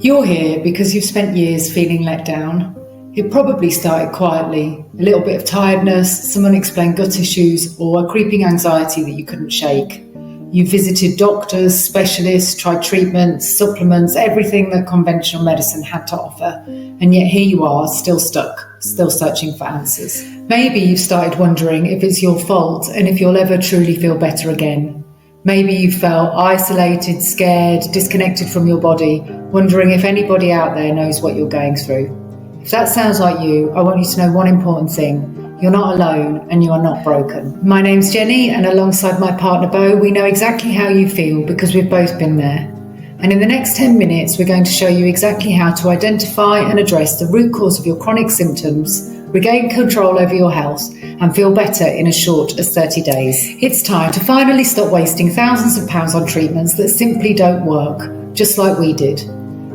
You're here because you've spent years feeling let down. It probably started quietly, a little bit of tiredness, some unexplained gut issues, or a creeping anxiety that you couldn't shake. You visited doctors, specialists, tried treatments, supplements, everything that conventional medicine had to offer. And yet here you are, still stuck, still searching for answers. Maybe you've started wondering if it's your fault and if you'll ever truly feel better again. Maybe you felt isolated, scared, disconnected from your body, wondering if anybody out there knows what you're going through. If that sounds like you, I want you to know one important thing. You're not alone and you are not broken. My name's Jennie, and alongside my partner Bo, we know exactly how you feel because we've both been there. And in the next 10 minutes, we're going to show you exactly how to identify and address the root cause of your chronic symptoms, regain control over your health, and feel better in as short as 30 days. It's time to finally stop wasting thousands of pounds on treatments that simply don't work, just like we did.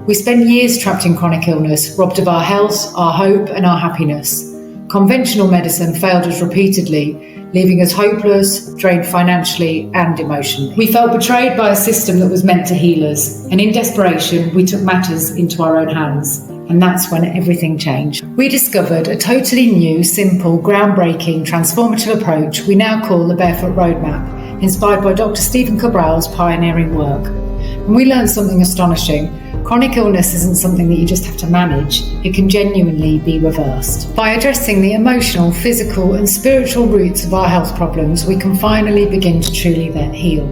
We spent years trapped in chronic illness, robbed of our health, our hope, and our happiness. Conventional medicine failed us repeatedly, leaving us hopeless, drained financially and emotionally. We felt betrayed by a system that was meant to heal us, and in desperation, we took matters into our own hands. And that's when everything changed. We discovered a totally new, simple, groundbreaking, transformative approach we now call the Barefoot Roadmap, inspired by Dr. Stephen Cabral's pioneering work. And we learned something astonishing. Chronic illness isn't something that you just have to manage, it can genuinely be reversed. By addressing the emotional, physical and spiritual roots of our health problems, we can finally begin to truly heal.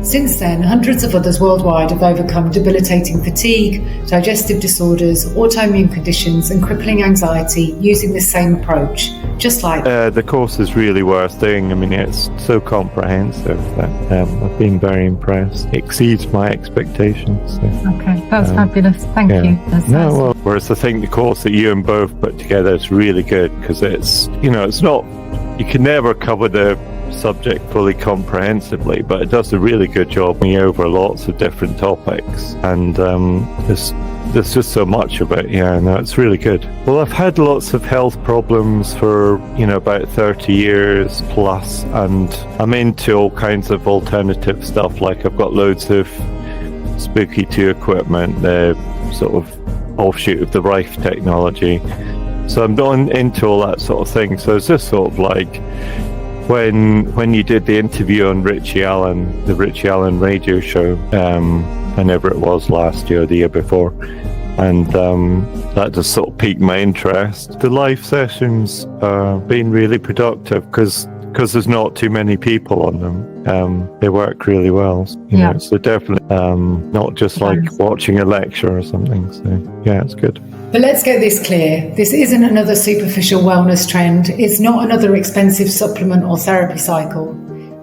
Since then, hundreds of others worldwide have overcome debilitating fatigue, digestive disorders, autoimmune conditions and crippling anxiety using this same approach, just like... The course is really worth doing. I mean, it's so comprehensive that I've been very impressed. It exceeds my expectations. So, okay, that's fabulous. Thank you. Whereas I think the course that you and Bo put together is really good because it's, it's not... You can never cover the subject fully comprehensively, but it does a really good job going over lots of different topics, and there's just so much of it. It's really good. Well, I've had lots of health problems for about 30 years plus, and I'm into all kinds of alternative stuff. Like I've got loads of spooky 2 equipment, the sort of offshoot of the Rife technology, so I'm not into all that sort of thing. So it's just sort of like when you did the interview on Richie Allen, the Richie Allen radio show, whenever it was, last year or the year before, and that just sort of piqued my interest. The live sessions been really productive because there's not too many people on them. They work really well. So definitely not just like watching a lecture or something. So yeah, it's good. But let's get this clear. This isn't another superficial wellness trend. It's not another expensive supplement or therapy cycle.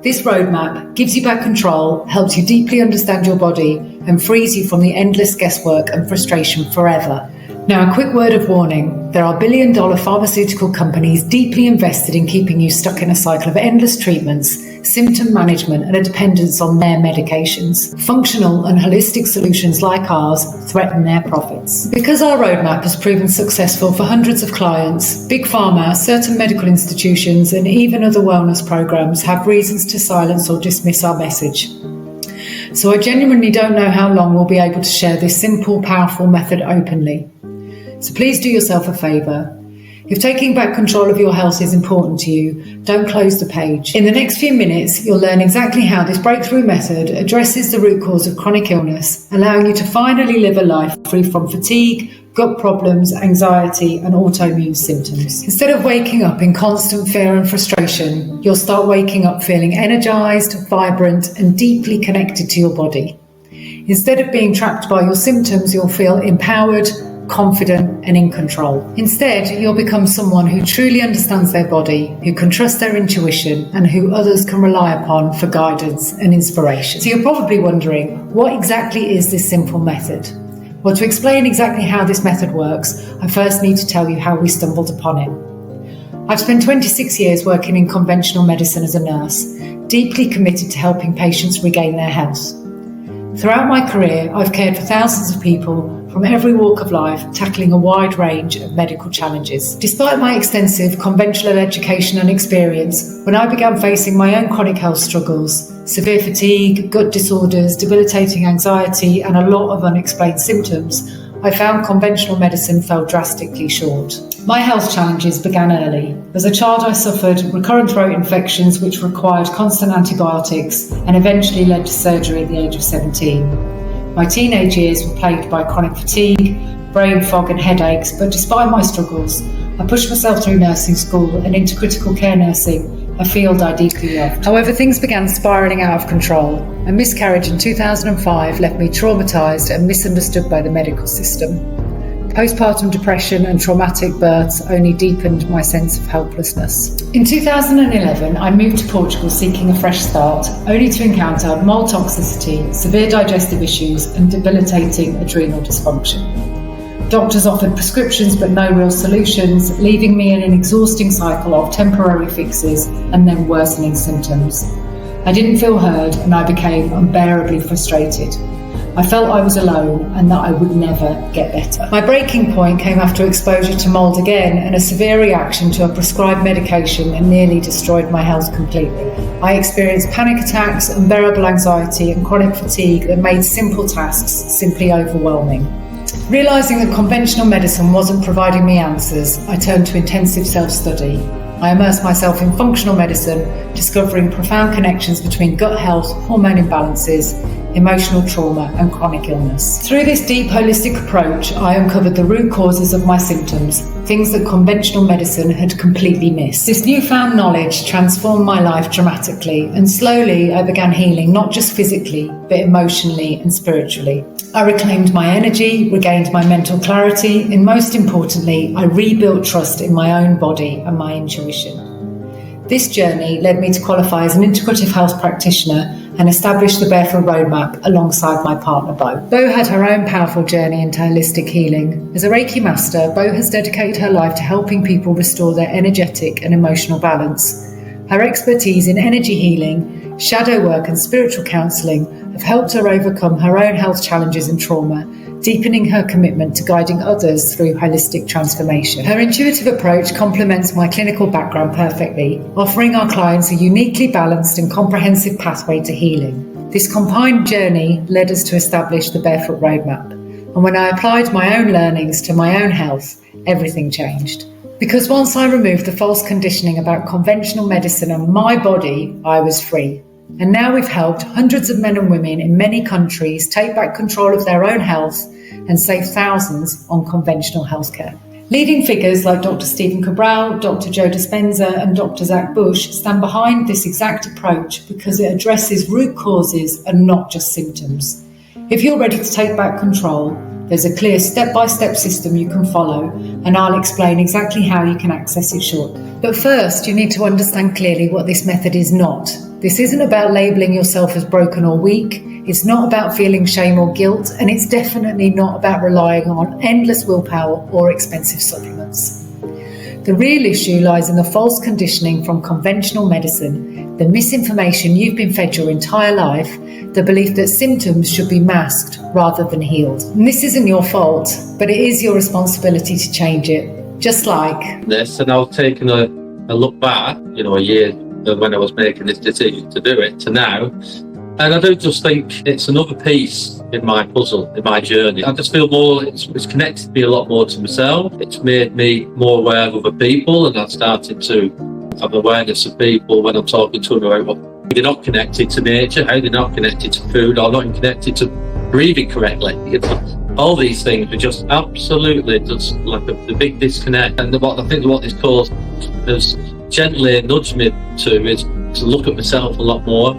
This roadmap gives you back control, helps you deeply understand your body, and frees you from the endless guesswork and frustration forever. Now, a quick word of warning. There are billion-dollar pharmaceutical companies deeply invested in keeping you stuck in a cycle of endless treatments, symptom management, and a dependence on their medications. Functional and holistic solutions like ours threaten their profits. Because our roadmap has proven successful for hundreds of clients, Big Pharma, certain medical institutions, and even other wellness programs have reasons to silence or dismiss our message. So I genuinely don't know how long we'll be able to share this simple, powerful method openly. So please do yourself a favour. If taking back control of your health is important to you, don't close the page. In the next few minutes, you'll learn exactly how this breakthrough method addresses the root cause of chronic illness, allowing you to finally live a life free from fatigue, gut problems, anxiety, and autoimmune symptoms. Instead of waking up in constant fear and frustration, you'll start waking up feeling energized, vibrant, and deeply connected to your body. Instead of being trapped by your symptoms, you'll feel empowered, confident and in control. Instead, you'll become someone who truly understands their body, who can trust their intuition, and who others can rely upon for guidance and inspiration. So you're probably wondering, what exactly is this simple method? Well, to explain exactly how this method works, I first need to tell you how we stumbled upon it. I've spent 26 years working in conventional medicine as a nurse, deeply committed to helping patients regain their health. Throughout my career, I've cared for thousands of people from every walk of life, tackling a wide range of medical challenges. Despite my extensive conventional education and experience, when I began facing my own chronic health struggles, severe fatigue, gut disorders, debilitating anxiety, and a lot of unexplained symptoms, I found conventional medicine fell drastically short. My health challenges began early. As a child, I suffered recurrent throat infections which required constant antibiotics and eventually led to surgery at the age of 17. My teenage years were plagued by chronic fatigue, brain fog and headaches, but despite my struggles, I pushed myself through nursing school and into critical care nursing, a field I deeply loved. However, things began spiralling out of control. A miscarriage in 2005 left me traumatised and misunderstood by the medical system. Postpartum depression and traumatic births only deepened my sense of helplessness. In 2011, I moved to Portugal seeking a fresh start, only to encounter mold toxicity, severe digestive issues, and debilitating adrenal dysfunction. Doctors offered prescriptions but no real solutions, leaving me in an exhausting cycle of temporary fixes and then worsening symptoms. I didn't feel heard and I became unbearably frustrated. I felt I was alone and that I would never get better. My breaking point came after exposure to mold again and a severe reaction to a prescribed medication that nearly destroyed my health completely. I experienced panic attacks, unbearable anxiety and chronic fatigue that made simple tasks simply overwhelming. Realising that conventional medicine wasn't providing me answers, I turned to intensive self-study. I immersed myself in functional medicine, discovering profound connections between gut health, hormone imbalances, emotional trauma and chronic illness. Through this deep holistic approach, I uncovered the root causes of my symptoms, things that conventional medicine had completely missed. This newfound knowledge transformed my life dramatically, and slowly I began healing not just physically, but emotionally and spiritually. I reclaimed my energy, regained my mental clarity, and most importantly, I rebuilt trust in my own body and my intuition. This journey led me to qualify as an integrative health practitioner and establish the Barefoot Roadmap alongside my partner, Bo. Bo had her own powerful journey into holistic healing. As a Reiki master, Bo has dedicated her life to helping people restore their energetic and emotional balance. Her expertise in energy healing, shadow work and spiritual counselling have helped her overcome her own health challenges and trauma, deepening her commitment to guiding others through holistic transformation. Her intuitive approach complements my clinical background perfectly, offering our clients a uniquely balanced and comprehensive pathway to healing. This combined journey led us to establish the Barefoot Roadmap, and when I applied my own learnings to my own health, everything changed. Because once I removed the false conditioning about conventional medicine and my body, I was free. And now we've helped hundreds of men and women in many countries take back control of their own health and save thousands on conventional healthcare. Leading figures like Dr. Stephen Cabral, Dr. Joe Dispenza and Dr. Zach Bush stand behind this exact approach because it addresses root causes and not just symptoms. If you're ready to take back control, there's a clear step-by-step system you can follow, and I'll explain exactly how you can access it shortly. But first, you need to understand clearly what this method is not. This isn't about labelling yourself as broken or weak, it's not about feeling shame or guilt, and it's definitely not about relying on endless willpower or expensive supplements. The real issue lies in the false conditioning from conventional medicine, the misinformation you've been fed your entire life, the belief that symptoms should be masked rather than healed. And this isn't your fault, but it is your responsibility to change it, just like this. And I was taking a look back, a year when I was making this decision to do it to now, and I do just think it's another piece in my puzzle, in my journey. I just feel more, it's connected me a lot more to myself. It's made me more aware of other people, and I've started to have awareness of people when I'm talking to them about what they're not connected to nature, how they're not connected to food, or not connected to breathing correctly. All these things are just absolutely just like the big disconnect. And I think what this course has gently nudged me to is to look at myself a lot more,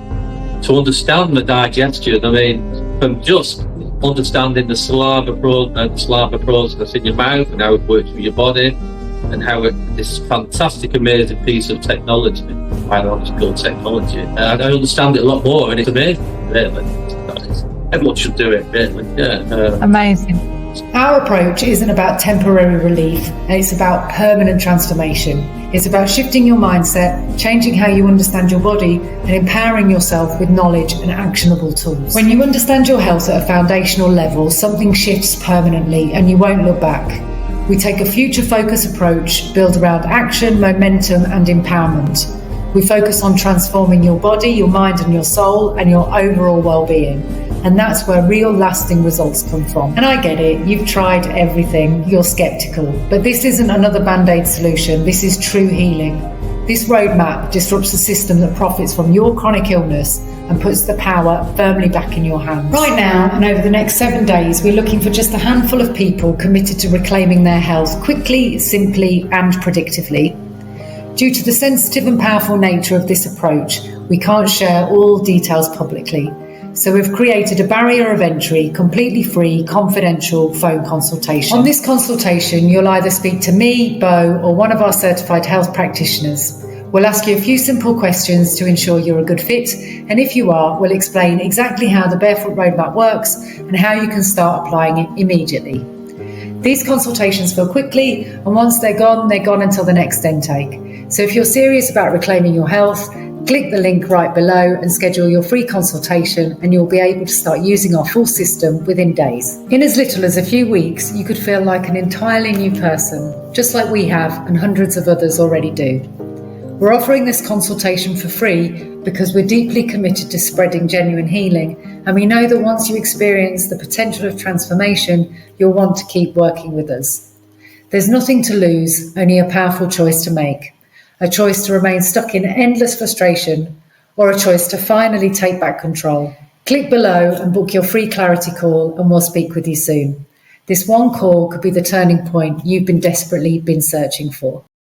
to understand the digestion. I mean, from just understanding the saliva process in your mouth and how it works with your body, and how this fantastic, amazing piece of technology, biological technology, I understand it a lot more, and it's amazing, really. Everyone should do it, really. Yeah. Amazing. results. Our approach isn't about temporary relief, it's about permanent transformation. It's about shifting your mindset, changing how you understand your body, and empowering yourself with knowledge and actionable tools. When you understand your health at a foundational level, something shifts permanently and you won't look back. We take a future-focused approach built around action, momentum, and empowerment. We focus on transforming your body, your mind, and your soul, and your overall well-being. And that's where real lasting results come from. And I get it, you've tried everything, you're skeptical. But this isn't another band-aid solution, this is true healing. This roadmap disrupts the system that profits from your chronic illness and puts the power firmly back in your hands. Right now, and over the next 7 days, we're looking for just a handful of people committed to reclaiming their health quickly, simply, and predictively. Due to the sensitive and powerful nature of this approach, we can't share all details publicly. So we've created a barrier of entry, completely free, confidential phone consultation. On this consultation, you'll either speak to me, Bo, or one of our certified health practitioners. We'll ask you a few simple questions to ensure you're a good fit, and if you are, we'll explain exactly how the Barefoot Roadmap works and how you can start applying it immediately. These consultations fill quickly, and once they're gone until the next intake. So if you're serious about reclaiming your health, click the link right below and schedule your free consultation, and you'll be able to start using our full system within days. In as little as a few weeks, you could feel like an entirely new person, just like we have and hundreds of others already do. We're offering this consultation for free because we're deeply committed to spreading genuine healing, and we know that once you experience the potential of transformation, you'll want to keep working with us. There's nothing to lose, only a powerful choice to make. A choice to remain stuck in endless frustration, or a choice to finally take back control. Click below and book your free clarity call, and we'll speak with you soon. This one call could be the turning point you've desperately been searching for.